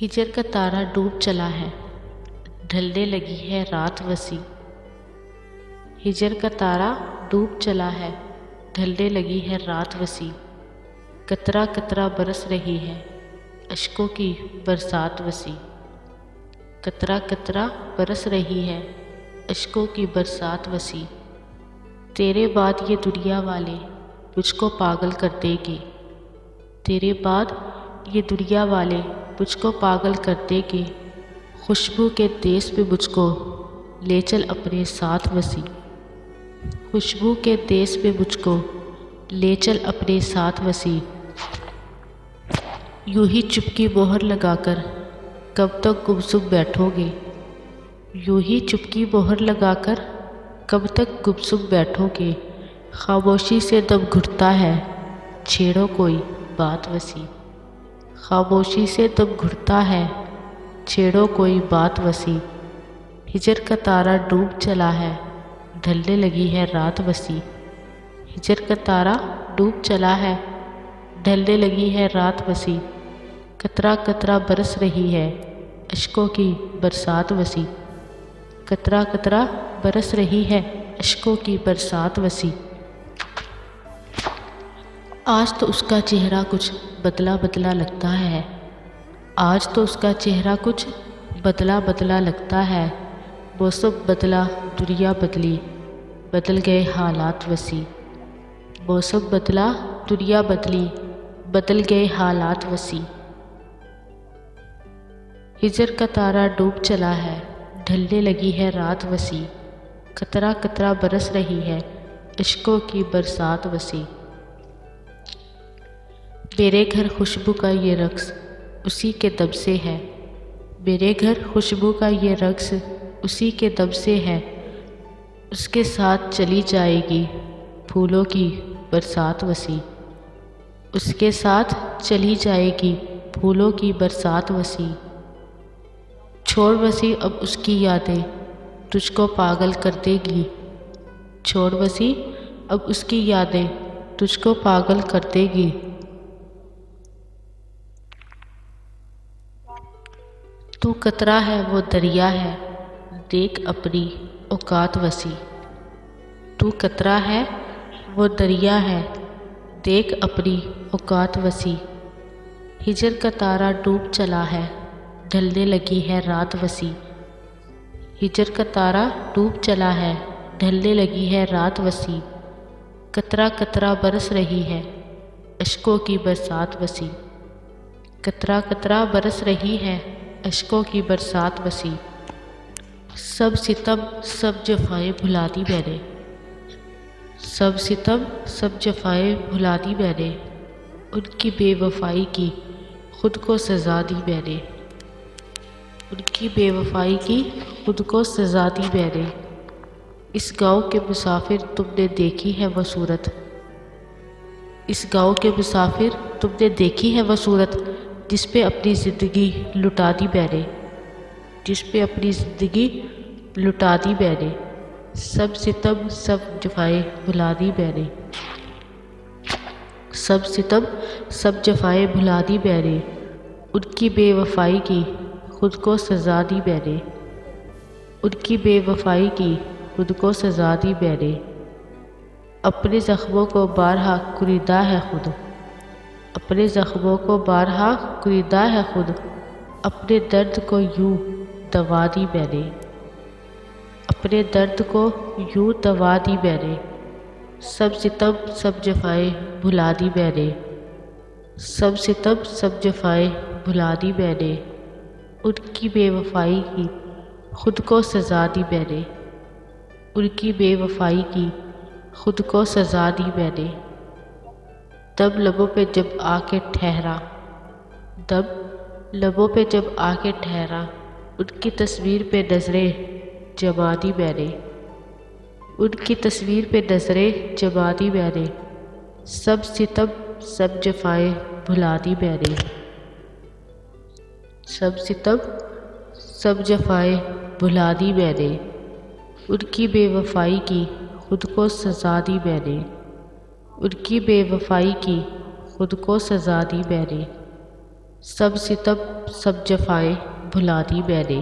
ہجر کا تارا ڈوب چلا ہے، ڈھلنے لگی ہے رات وسیع۔ ہجر کا تارا ڈوب چلا ہے، ڈھلنے لگی ہے رات وسیع۔ قطرہ قطرہ برس رہی ہے اشکوں کی برسات وسیع۔ قطرہ قطرہ برس رہی ہے اشکوں کی برسات وسیع۔ تیرے بعد یہ دنیا والے مجھ کو پاگل کر دیں گے، تیرے بعد یہ دنیا والے مجھ کو پاگل کر دیں گے۔ خوشبو کے دیس پہ مجھ کو لے چل اپنے ساتھ وسیع۔ خوشبو کے دیس پہ مجھ کو لے چل اپنے ساتھ وسیع۔ یوں ہی چپکی مہر لگا کر کب تک گمسم بیٹھو گے، یوں ہی چپکی مہر لگا کر کب تک گمسم بیٹھو گے۔ خاموشی سے دم گھٹتا ہے چھیڑو کوئی بات وسیع۔ خاموشی سے دم گھٹتا ہے چھیڑو کوئی بات وسیع۔ ہجر کا تارا ڈوب چلا ہے، ڈھلنے لگی ہے رات وسیع۔ ہجر کا تارا ڈوب چلا ہے، ڈھلنے لگی ہے رات وسیع۔ قطرہ قطرہ برس رہی ہے اشکوں کی برسات وسیع۔ قطرہ قطرہ برس رہی ہے اشکوں کی برسات وسیع۔ آج تو اس کا چہرہ کچھ بدلا بدلا لگتا ہے، آج تو اس کا چہرہ کچھ بدلا بدلا لگتا ہے۔ موسم بدلا دنیا بدلی، بدل گئے حالات وسیع۔ موسم بدلا دنیا بدلی، بدل گئے حالات وسیع۔ ہجر کا تارا ڈوب چلا ہے، ڈھلنے لگی ہے رات وسیع۔ قطرہ قطرہ برس رہی ہے اشکوں کی برسات وسیع۔ میرے گھر خوشبو کا یہ رقص اسی کے دم سے ہے، میرے گھر خوشبو کا یہ رقص اسی کے دم سے ہے۔ اس کے ساتھ چلی جائے گی پھولوں کی برسات وسیع۔ اس کے ساتھ چلی جائے گی پھولوں کی برسات وسیع۔ چھوڑ وسیع اب اس کی یادیں تجھ کو پاگل کر دے گی، چھوڑ وسیع اب اس کی یادیں تجھ کو پاگل کر دے گی۔ تو قطرہ ہے وہ دریا ہے دیکھ اپنی اوقات وسیع۔ تو قطرہ ہے وہ دریا ہے دیکھ اپنی اوقات وسیع۔ ہجر کا تارا ڈوب چلا ہے، ڈھلنے لگی ہے رات وسیع۔ ہجر کا تارا ڈوب چلا ہے، ڈھلنے لگی ہے رات وسیع۔ قطرہ قطرہ برس رہی ہے اشکوں کی برسات وسیع۔ قطرہ قطرہ برس رہی ہے اشکوں کی برسات وسیع۔ سب ستم سب جفائیں بھلا دی میں نے، سب ستم سب جفائیں بھلا دی میں نے۔ ان کی بے وفائی کی خود کو سزا دی میں نے، ان کی بے وفائی کی خود کو سزا دی میں نے۔ اس گاؤں کے مسافر تم نے دیکھی ہے وہ صورت، اس گاؤں کے مسافر تم نے دیکھی ہے وہ صورت، جس پہ اپنی زندگی لٹا دی میں نے، جس پہ اپنی زندگی لٹا دی میں نے۔ سب ستم سب جفائیں بھلا دی میں نے، سب ستم سب جفائیں بھلا دی میں نے۔ ان کی بے وفائی کی خود کو سزا دی میں نے، ان کی بے وفائی کی خود کو سزا دی میں نے۔ اپنے زخموں کو بارہا کریدا ہے خود، اپنے زخموں کو بارہا کریدا ہے خود۔ اپنے درد کو یوں دوا دی میں نے، اپنے درد کو یوں دوا دی میں نے۔ سب ستم سب جفائیں بھلا دی میں نے، سب ستم سب جفائیں بھلا دی میں نے۔ ان کی بے وفائی کی خود کو سزا دی میں نے، ان کی بے وفائی کی خود کو سزا دی میں نے۔ دم لبوں پہ جب آ کے ٹھہرا، دم لبوں پہ جب آ کے ٹھہرا، ان کی تصویر پہ نظریں جما دی میں نے، ان کی تصویر پہ نظریں جما دی میں نے۔ سب ستم سب جفائیں بھلا دی میں نے، سب ستم سب جفائیں بھلا دی میں نے۔ ان کی بے وفائی کی خود کو سزا دی میں نے، ان کی بے وفائی کی خود کو سزا دی میں نے۔ سب ستم سب جفائیں بھلا دی میں نے